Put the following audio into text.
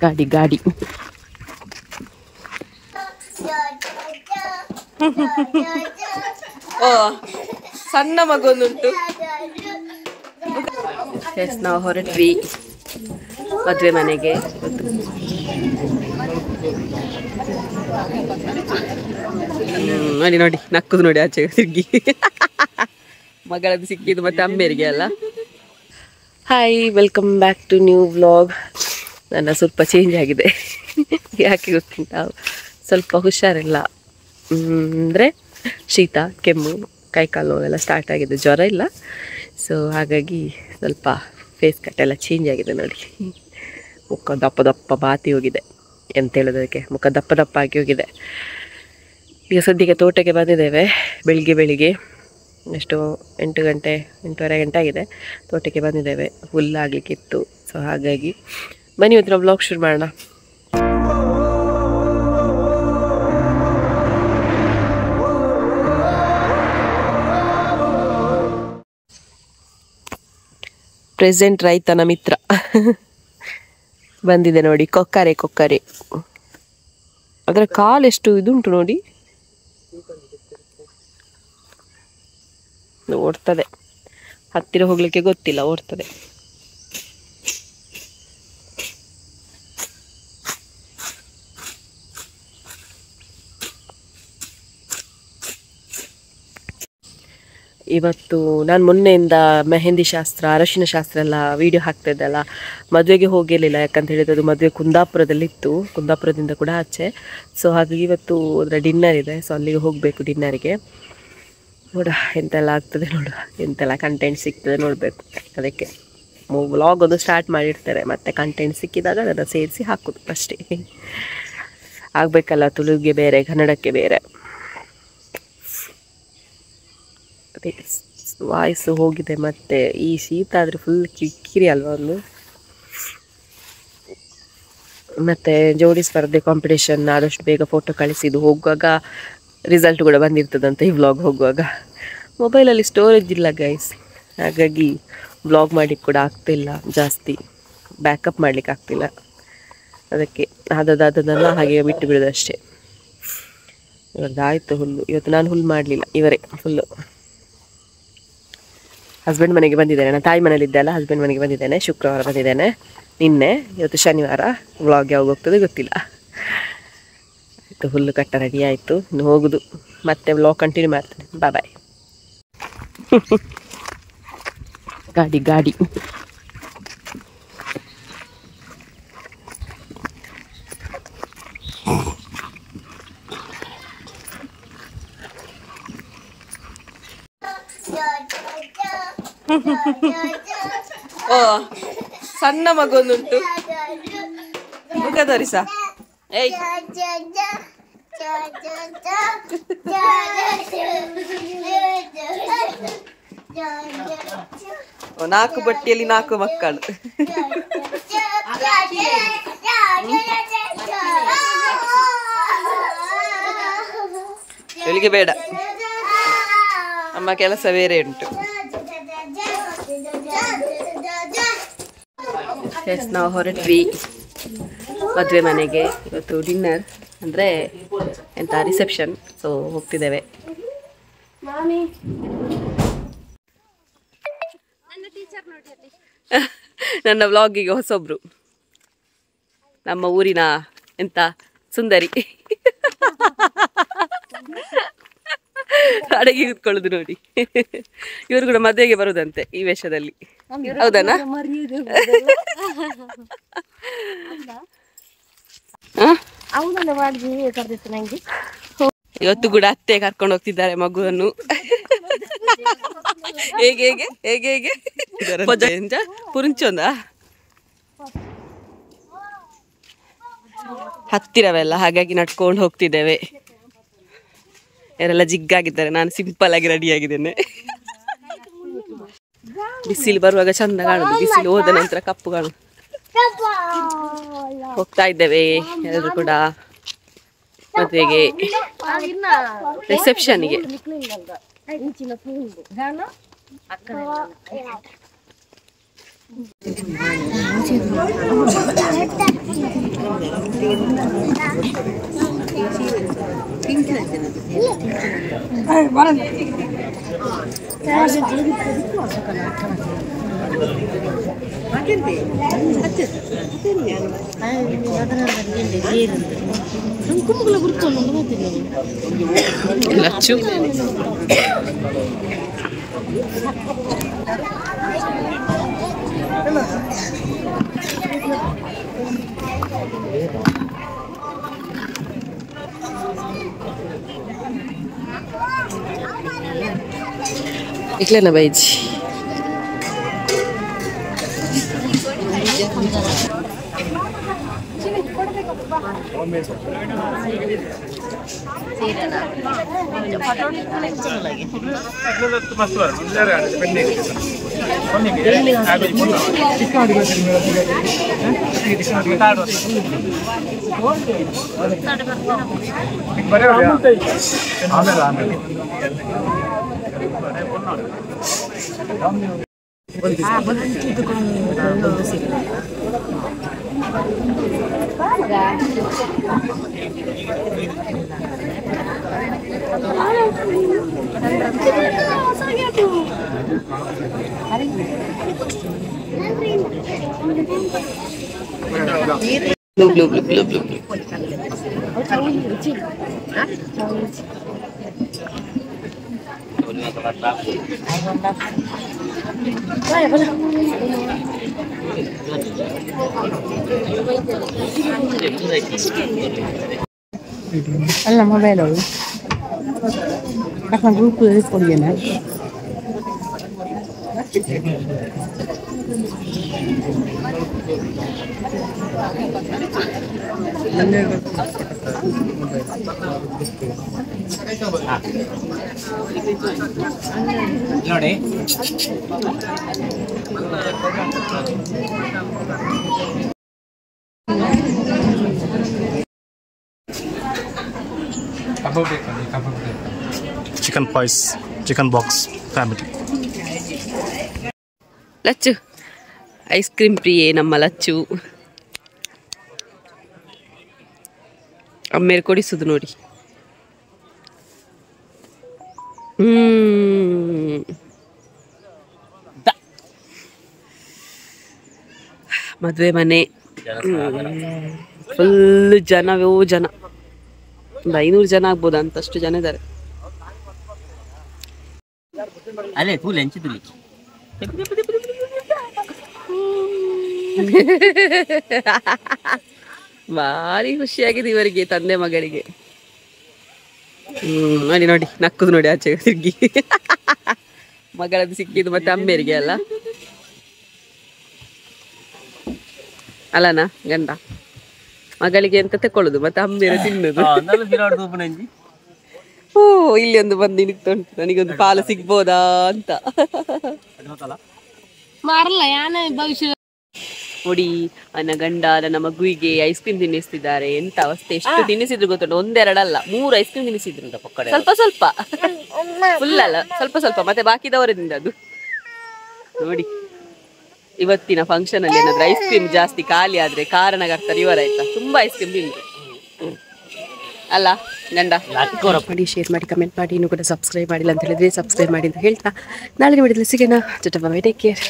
ಗಾಡಿ ಗಾಡಿ ಓ ಸಣ್ಣ ಮಗೊಂದುಂಟು. ಎಸ್ ನಾವು ಹೊರಟ್ವಿ ಮದುವೆ ಮನೆಗೆ. ನೋಡಿ ನೋಡಿ ನಕ್ಕುದು ನೋಡಿ ಆಚೆ ತಿರುಗಿ. ಮಗಳದ್ದು ಸಿಕ್ಕಿದ್ದು ಮತ್ತೆ ಅಮ್ಮೇರಿಗೆ ಅಲ್ಲ. Hi, welcome back to new vlog. ನನ್ನ ಸ್ವಲ್ಪ ಚೇಂಜ್ ಆಗಿದೆ. ಯಾಕೆ ಗೊತ್ತಿಲ್ಲ, ಸ್ವಲ್ಪ ಹುಷಾರಿಲ್ಲ. ಅಂದರೆ ಶೀತ, ಕೆಮ್ಮು, ಕೈಕಾಲು ಎಲ್ಲ ಸ್ಟಾರ್ಟ್ ಆಗಿದೆ, ಜ್ವರ ಇಲ್ಲ. ಸೊ ಹಾಗಾಗಿ ಸ್ವಲ್ಪ ಫೇಸ್ ಕಟ್ ಎಲ್ಲ ಚೇಂಜ್ ಆಗಿದೆ ನೋಡಿ. ಮುಖ ದಪ್ಪ ದಪ್ಪ ಬಾತಿ ಹೋಗಿದೆ, ಎಂತ ಹೇಳೋದಕ್ಕೆ, ಮುಖ ದಪ್ಪ ದಪ್ಪ ಆಗಿ ಹೋಗಿದೆ. ಈಗ ಸದ್ಯಕ್ಕೆ ತೋಟಕ್ಕೆ ಬಂದಿದ್ದೇವೆ. ಬೆಳಿಗ್ಗೆ ಎಷ್ಟು 8 ಗಂಟೆ 8:30 ಗಂಟೆ ಆಗಿದೆ. ತೋಟಕ್ಕೆ ಬಂದಿದ್ದೇವೆ, ಹುಲ್ಲಾಗಲಿಕ್ಕಿತ್ತು. ಸೊ ಹಾಗಾಗಿ ಬನ್ನಿ ಇವತ್ತು ನಾವು ವ್ಲಾಗ್ ಶುರು ಮಾಡೋಣ. ಪ್ರೆಸೆಂಟ್ ರೈತನ ಮಿತ್ರ ಬಂದಿದೆ ನೋಡಿ. ಕೊಕ್ಕರೆ ಅದರ ಕಾಲೆಷ್ಟು ಇದುಂಟು ನೋಡಿ, ಓಡ್ತದೆ. ಹತ್ತಿರ ಹೋಗ್ಲಿಕ್ಕೆ ಗೊತ್ತಿಲ್ಲ, ಓಡ್ತದೆ. ಇವತ್ತು ನಾನು ಮೊನ್ನೆಯಿಂದ ಮೆಹಂದಿ ಶಾಸ್ತ್ರ, ಅರಶಿನ ಶಾಸ್ತ್ರ ಎಲ್ಲ ವಿಡಿಯೋ ಹಾಕ್ತಿದ್ದಲ್ಲ. ಮದುವೆಗೆ ಹೋಗಿರಲಿಲ್ಲ, ಯಾಕಂತ ಹೇಳಿದ್ರೆ ಅದು ಮದುವೆ ಕುಂದಾಪುರದಲ್ಲಿತ್ತು, ಕುಂದಾಪುರದಿಂದ ಕೂಡ ಆಚೆ. ಸೊ ಹಾಗಾಗಿ ಇವತ್ತು ಅದರ ಡಿನ್ನರ್ ಇದೆ. ಸೊ ಅಲ್ಲಿಗೆ ಹೋಗಬೇಕು ಡಿನ್ನರ್ಗೆ. ನೋಡ ಎಂತೆಲ್ಲ ಆಗ್ತದೆ, ನೋಡುವ ಎಂತೆಲ್ಲ ಕಂಟೆಂಟ್ ಸಿಗ್ತದೆ ನೋಡಬೇಕು. ಅದಕ್ಕೆ ವ್ಲಾಗ್ ಒಂದು ಸ್ಟಾರ್ಟ್ ಮಾಡಿರ್ತಾರೆ, ಮತ್ತು ಕಂಟೆಂಟ್ ಸಿಕ್ಕಿದಾಗ ಅದನ್ನು ಸೇರಿಸಿ ಹಾಕೋದು ಅಷ್ಟೇ. ಆಗಬೇಕಲ್ಲ, ತುಳುಗೆ ಬೇರೆ ಕನ್ನಡಕ್ಕೆ ಬೇರೆ. ವಾಯ್ಸು ಹೋಗಿದೆ. ಮತ್ತು ಈ ಶೀತ ಆದರೆ ಫುಲ್ ಕಿರಿಕಿರಿ ಅಲ್ವಾ ಒಂದು. ಮತ್ತು ಜೋಡಿ ಸ್ಪರ್ಧೆ ಕಾಂಪಿಟೇಷನ್ ಆದಷ್ಟು ಬೇಗ ಫೋಟೋ ಕಳಿಸಿದ್ದು, ಹೋಗುವಾಗ ರಿಸಲ್ಟ್ ಕೂಡ ಬಂದಿರ್ತದಂತೆ. ಈ ವ್ಲಾಗ್ ಹೋಗುವಾಗ ಮೊಬೈಲಲ್ಲಿ ಸ್ಟೋರೇಜ್ ಇಲ್ಲ ಗೈಸ್, ಹಾಗಾಗಿ ವ್ಲಾಗ್ ಮಾಡಲಿಕ್ಕೆ ಕೂಡ ಆಗ್ತಿಲ್ಲ, ಜಾಸ್ತಿ ಬ್ಯಾಕಪ್ ಮಾಡಲಿಕ್ಕೆ ಆಗ್ತಿಲ್ಲ. ಅದಕ್ಕೆ ಆದದನ್ನು ಹಾಗೆ ಬಿಟ್ಟು ಬಿಡೋದು ಅಷ್ಟೇ. ಇವತ್ತಾಯಿತು ಹುಲ್ಲು. ಇವತ್ತು ನಾನು ಹುಲ್ಲು ಮಾಡಲಿಲ್ಲ, ಇವರೇ ಫುಲ್ಲು. ಹಸ್ಬೆಂಡ್ ಮನೆಗೆ ಬಂದಿದ್ದೇನೆ, ನಾನು ತಾಯಿ ಮನೇಲಿದ್ದೆ ಅಲ್ಲ, ಹಸ್ಬೆಂಡ್ ಮನೆಗೆ ಬಂದಿದ್ದೇನೆ. ಶುಕ್ರವಾರ ಬಂದಿದ್ದೇನೆ, ನಿನ್ನೆ. ಇವತ್ತು ಶನಿವಾರ. ವ್ಲಾಗ್ ಯಾವಾಗ ಹೋಗ್ತದೆ ಗೊತ್ತಿಲ್ಲ. ಆಯಿತು, ಹುಲ್ಲು ಕಟ್ಟ ರೆಡಿ ಆಯಿತು, ಇನ್ನು ಹೋಗೋದು. ಮತ್ತೆ ವ್ಲಾಗ್ ಕಂಟಿನ್ಯೂ ಮಾಡ್ತೇನೆ. ಬಾಯ್. ಗಾಡಿ ಗಾಡಿ ಓ ಸಣ್ಣ ಮಗೊಂದುಂಟು, ಮುಖ ತೋರಿಸ. ಏಯ್ ನಾಲ್ಕು ಬಟ್ಟಿಯಲ್ಲಿ 4 ಮಕ್ಕಳು. ಬೆಳಿಗ್ಗೆ ಬೇಡ, ಅಮ್ಮ ಕೆಲಸ ಬೇರೆ ಉಂಟು. ಎಸ್ ನಾವು ಹೊರಟ್ವಿ ಮದುವೆ ಮನೆಗೆ. ಇವತ್ತು ಡಿನ್ನರ್ ಅಂದರೆ ಎಂತ ರಿಸೆಪ್ಷನ್. ಸೊ ಹೋಗ್ತಿದ್ದೇವೆ. ನನ್ನ ವ್ಲಾಗಿಗೆ ಹೊಸೊಬ್ರು, ನಮ್ಮ ಊರಿನ ಎಂತ ಸುಂದರಿ ಅಡಗಿ ಕೂತ್ಕೊಳ್ಳುದು ನೋಡಿ. ಇವರು ಕೂಡ ಮದುವೆಗೆ ಬರುದಂತೆ ಈ ವೇಷದಲ್ಲಿ, ಹೌದನಾ? ಇವತ್ತು ಕೂಡ ಅತ್ತೆ ಕರ್ಕೊಂಡು ಹೋಗ್ತಿದ್ದಾರೆ ಮಗುವನ್ನು. ಹೇಗೆ ಹೇಗೆ ಹೇಗೆ ಹೇಗೆ ಪುರಿಂಚೊಂದ ಹತ್ತಿರವೆಲ್ಲ, ಹಾಗಾಗಿ ನಡ್ಕೊಂಡು ಹೋಗ್ತಿದ್ದೇವೆ. ಯಾರೆಲ್ಲ ಜಿಗ್ಗಾಗಿದ್ದಾರೆ, ನಾನು ಸಿಂಪಲ್ ಆಗಿ ರೆಡಿ ಆಗಿದ್ದೇನೆ. ಬಿಸಿಲು ಬರುವಾಗ ಚಂದ ಕಾಣುದು, ಬಿಸಿಲು ಹೋದ ನಂತರ ಕಪ್ಪು ಕಾಣುದು. ಹೋಗ್ತಾ ಇದ್ದೇವೆ ಎಲ್ಲರೂ ಕೂಡ ಮದುವೆಗೆ, ರಿಸೆಪ್ಷನ್ಗೆ. ಲಚ್ಚು इकलेना बाईजी blue anh làm hoa ve rồi các con cứ cười con gì nữa chicken pies, chicken box family. Lachchu ice cream ಪ್ರಿಯೆ ನಮ್ಮ ಲಚ್ಚು ಅಮ್ಮೇರು ಕೊಡಿಸುದು ನೋಡಿ ಮದುವೆ ಮನೆ ಫುಲ್ ಜನವೋ ಜನ ಒಂದು 500 ಜನ ಆಗ್ಬೋದು ಅಂತಷ್ಟು ಜನ ಇದ್ದಾರೆ ಅಲ್ಲೇ ತೂ ಲೆಂಚಿದ್ರಿ ಭಾರಿ ಖುಷಿಯಾಗಿದೆ ಇವರಿಗೆ ತಂದೆ ಮಗಳಿಗೆ ನೋಡಿ ನೋಡಿ ನಕ್ಕುದು ನೋಡಿ ಆಚೆ ತಿರ್ಗಿ ಮಗಳದ್ದು ಸಿಕ್ಕಿದ್ದು ಮತ್ತೆ ಅಮ್ಮೇರಿಗೆ ಅಲ್ಲ ಅಲ್ಲನಾ ಗಂಡ ಮಗಳಿಗೆ ಅಂತ ತಕೊಳ್ಳುದು ಮತ್ತೆ ಅಮ್ಮೇರು ತಿನ್ನುದು ಓ ಇಲ್ಲಿ ಒಂದು ಬಂದು ನಿಂತುಂಟು ನನಗೊಂದು ಪಾಲು ಸಿಗ್ಬೋದಾ ಅಂತ ನೋಡಿ ನನ್ನ ಗಂಡ ನನ್ನ ಮಗುವಿಗೆ ಐಸ್ ಕ್ರೀಮ್ ತಿನ್ನಿಸ್ತಿದ್ದಾರೆ ಎಂತ ಅವಸ್ಥೆ ಎಷ್ಟು ತಿನ್ನಿಸಿದ್ರು ಗೊತ್ತುಂಟು ಒಂದೆರಡಲ್ಲ 3 ಐಸ್ ಕ್ರೀಮ್ ತಿನ್ನಿಸಿದ್ರು ಸ್ವಲ್ಪ ಸ್ವಲ್ಪ ಫುಲ್ ಅಲ್ಲ ಸ್ವಲ್ಪ ಸ್ವಲ್ಪ ಮತ್ತೆ ಬಾಕಿದವರದಿಂದ ಅದು ನೋಡಿ ಇವತ್ತಿನ ಫಂಕ್ಷನ್ ಅಲ್ಲಿ ಏನಾದ್ರು ಐಸ್ ಕ್ರೀಮ್ ಜಾಸ್ತಿ ಖಾಲಿ ಆದ್ರೆ ಕಾರಣಗಾರ್ತಾರೆ ಇವರಾಯ್ತಾ ತುಂಬಾ ಐಸ್ ಕ್ರೀಮ್ ತಿಂದ್ರು ಅಲ್ಲ ಗಂಡ ಮಾಡಿ ಶೇರ್ ಮಾಡಿ ಕಮೆಂಟ್ ಮಾಡಿ ಇನ್ನೂ ಕೂಡ ಸಬ್ಸ್ಕ್ರೈಬ್ ಮಾಡಿಲ್ಲ ಅಂತ ಹೇಳಿದ್ರೆ ಸಬ್ಸ್ಕ್ರೈಬ್ ಮಾಡಿ ಅಂತ ಹೇಳ್ತಾ ನಾಳೆ ವಿಡಿಯೋದಲ್ಲಿ ಸಿಗೋಣ. Take care.